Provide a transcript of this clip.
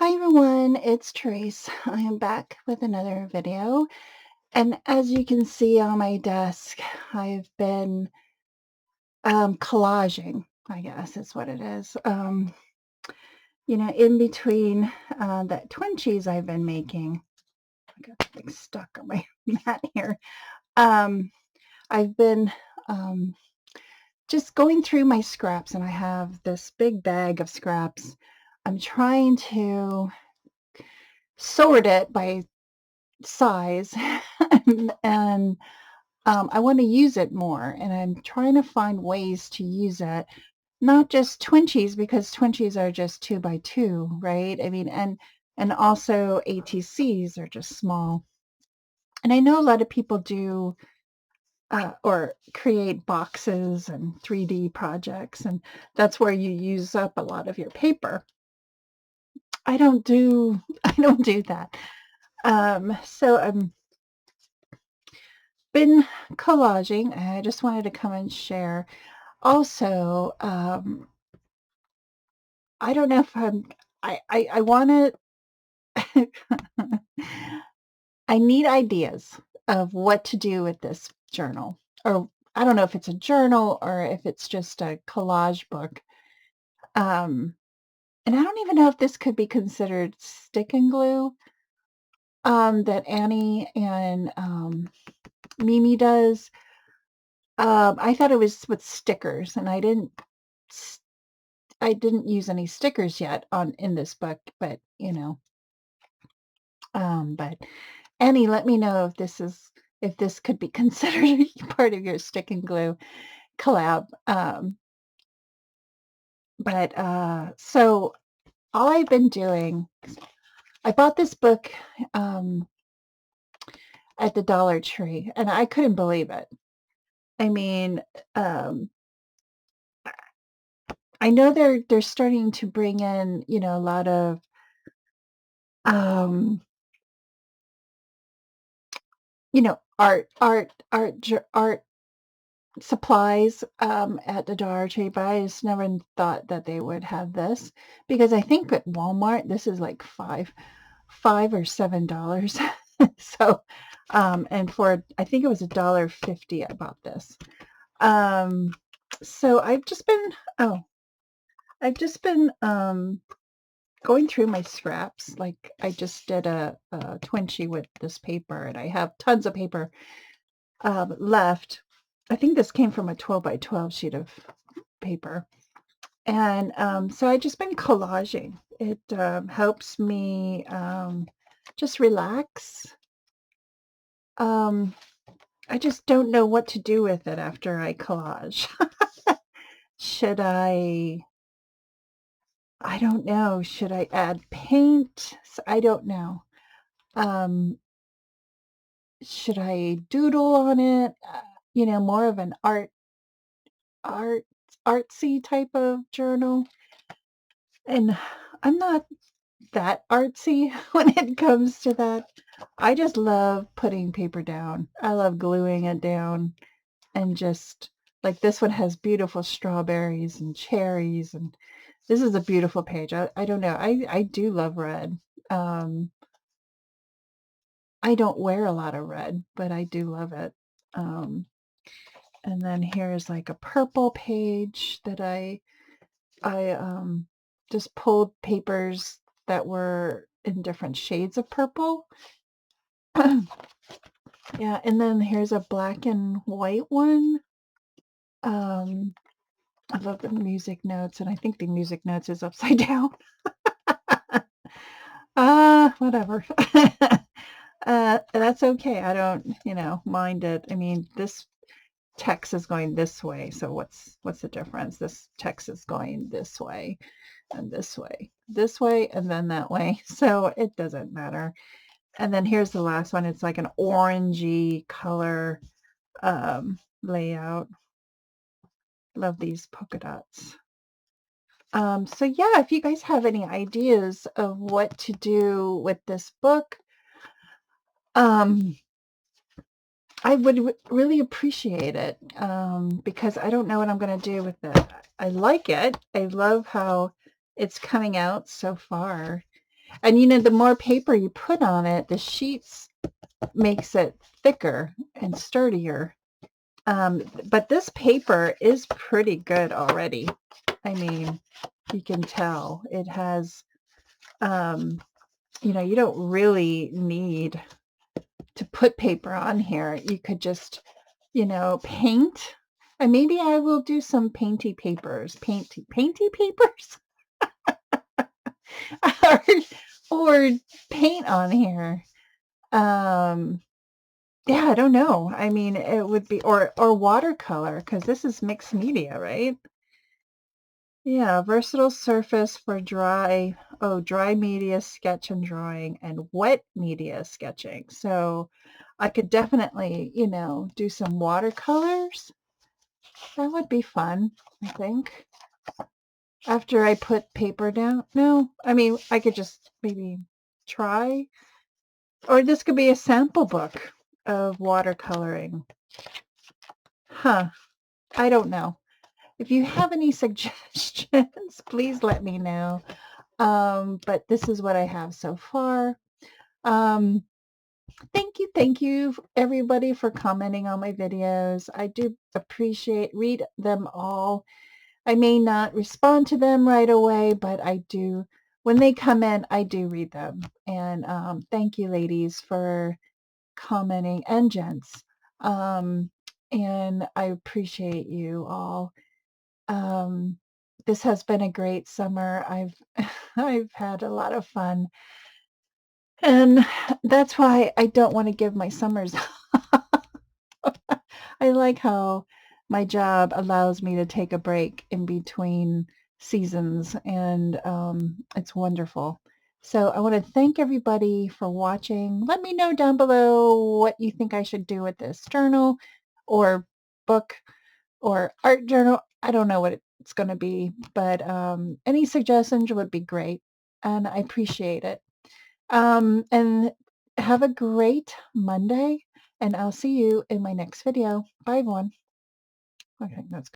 Hi everyone, it's Tereese. I am back with another video. And as you can see on my desk, I've been collaging, I guess is what it is. In between the twinchies I've been making. I got something stuck on my mat here. Um, I've been just going through my scraps, and I have this big bag of scraps. I'm trying to sort it by size and I want to use it more, and I'm trying to find ways to use it, not just twinchies, because twinchies are just 2 by 2, right? I mean, and also ATCs are just small. And I know a lot of people do or create boxes and 3D projects, and that's where you use up a lot of your paper. I don't do I don't do that. So I'm been collaging, and I just wanted to come and share. Also, I don't know if I wanna I need ideas of what to do with this journal, or I don't know if it's a journal or if it's just a collage book. Um, and I don't even know if this could be considered stick and glue, that Annie and, Mimi does. I thought it was with stickers, and I didn't use any stickers yet on in this book, but but Annie, let me know if this could be considered part of your stick and glue collab. So all I've been doing, I bought this book um, at the Dollar Tree, and I couldn't believe it. I mean, um, I know they're starting to bring in, a lot of um, art supplies at the Dollar Tree, but I just never thought that they would have this, because I think at Walmart this is like $5 or $7. So, and for I think it was $1.50 I bought this. Um, so I've just been going through my scraps. Like, I just did a twinchie with this paper, and I have tons of paper left. I think this came from a 12 by 12 sheet of paper. And so I just been collaging. It helps me just relax. Um, I just don't know what to do with it after I collage. Should I don't know. Should I add paint? I don't know. Um, should I doodle on it? More of an art, artsy type of journal. And I'm not that artsy when it comes to that. I just love putting paper down. I love gluing it down, and just like this one has beautiful strawberries and cherries, and this is a beautiful page. I don't know. I do love red. Um, I don't wear a lot of red, but I do love it. Um, and then here's like a purple page that I just pulled papers that were in different shades of purple. Yeah, and then here's a black and white one. Um, I love the music notes, and I think the music notes is upside down. Whatever. That's okay. I don't, mind it. I mean, this text is going this way, so what's the difference? This text is going this way and this way, and then that way. So it doesn't matter. And then here's the last one. It's like an orangey color layout. Love these polka dots. So yeah, if you guys have any ideas of what to do with this book, um, I would really appreciate it, because I don't know what I'm going to do with it. I like it. I love how it's coming out so far. And you know, the more paper you put on it, the sheets makes it thicker and sturdier. But this paper is pretty good already. I mean, you can tell it has, you know, you don't really need to put paper on here. You could just, you know, paint. And maybe I will do some painty papers, painty papers, or, or paint on here. Um, yeah, I don't know. I mean, it would be, or watercolor, because this is mixed media, right? Yeah, versatile surface for dry media sketch and drawing and wet media sketching. So I could definitely, you know, do some watercolors. That would be fun, I think. After I put paper down. No, I mean, I could just maybe try. Or this could be a sample book of watercoloring. Huh. I don't know. If you have any suggestions, please let me know. But this is what I have so far. Um, thank you everybody for commenting on my videos. I do read them all. I may not respond to them right away, but I do, when they come in, I do read them. And thank you ladies for commenting, and gents. Um, and I appreciate you all. Um, this has been a great summer. I've had a lot of fun. And that's why I don't want to give my summers. I like how my job allows me to take a break in between seasons, and it's wonderful. So I want to thank everybody for watching. Let me know down below what you think I should do with this journal or book or art journal. I don't know what it's going to be, but any suggestions would be great, and I appreciate it. And have a great Monday, and I'll see you in my next video. Bye, everyone. Okay, that's